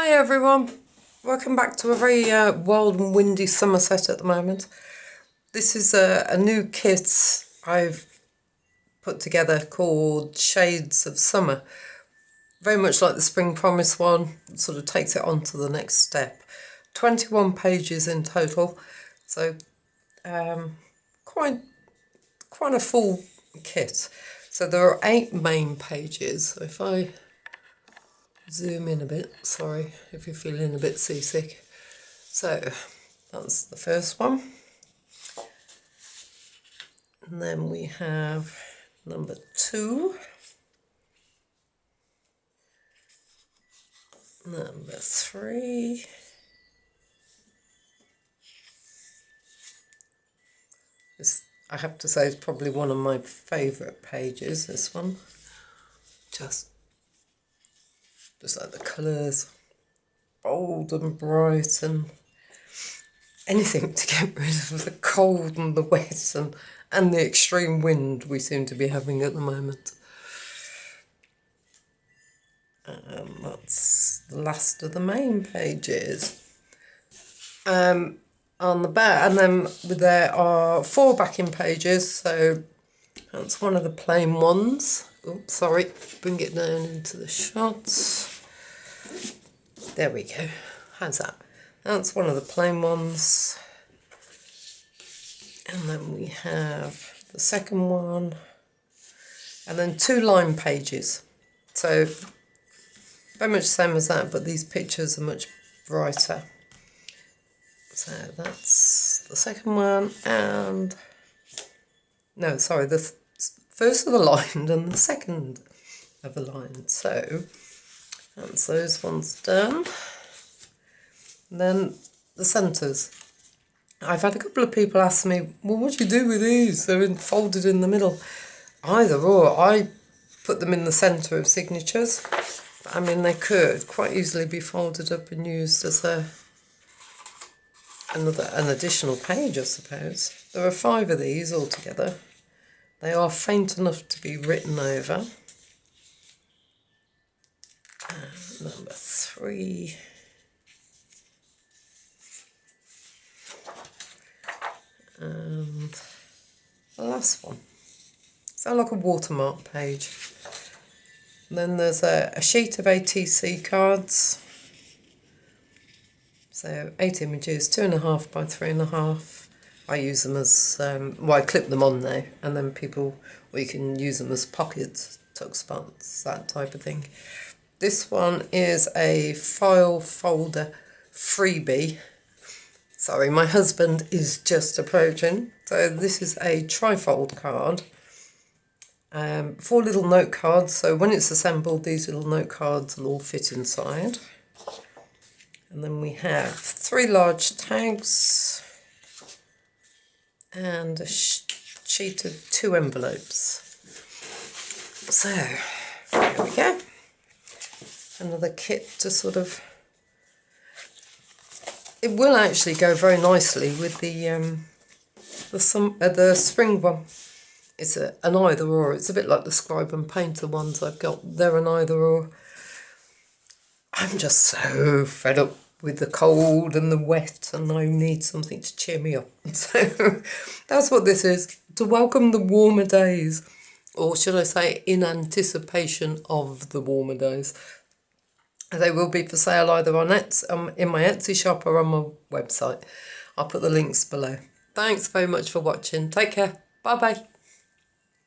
Hi everyone, welcome back to a very wild and windy Somerset at the moment. This is a new kit I've put together called Shades of Summer. Very much like the Spring Promise one, it sort of takes it on to the next step. 21 pages in total, so quite a full kit. So there are 8 main pages. So if I zoom in a bit, sorry if you're feeling a bit seasick. So that's the first one. And then we have number 2. Number 3. This, I have to say, is probably one of my favourite pages, this one. Just like the colours, bold and bright, and anything to get rid of the cold and the wet and the extreme wind we seem to be having at the moment. And that's the last of the main pages. On the back, and then there are 4 backing pages, so that's one of the plain ones. Oops, sorry, bring it down into the shots. There we go. How's that? That's one of the plain ones. And then we have the second one. And then 2 line pages. So very much the same as that, but these pictures are much brighter. So that's the second one, and no, sorry, the first of the line and the second of the line. So that's those ones done. And then the centres. I've had a couple of people ask me, well, what do you do with these? They're folded in the middle. Either or, I put them in the centre of signatures. I mean, they could quite easily be folded up and used as an additional page, I suppose. There are 5 of these altogether. They are faint enough to be written over. And number 3. And the last one. So like a watermark page. And then there's a sheet of ATC cards. So 8 images, 2.5 by 3.5. I use them as, well, I clip them on now, and then you can use them as pockets, tuck spots, that type of thing. This one is a file folder freebie. Sorry, my husband is just approaching. So this is a trifold card. 4 little note cards, so when it's assembled, these little note cards will all fit inside. And then we have 3 large tags and a sheet of 2 envelopes. So, there we go. Another kit to sort of... It will actually go very nicely with the spring one. It's an either or. It's a bit like the scribe and painter ones I've got. They're an either or. I'm just so fed up with the cold and the wet, and I need something to cheer me up. So that's what this is, to welcome the warmer days, or should I say in anticipation of the warmer days. They will be for sale either on in my Etsy shop or on my website. I'll put the links below. Thanks very much for watching. Take care. Bye bye.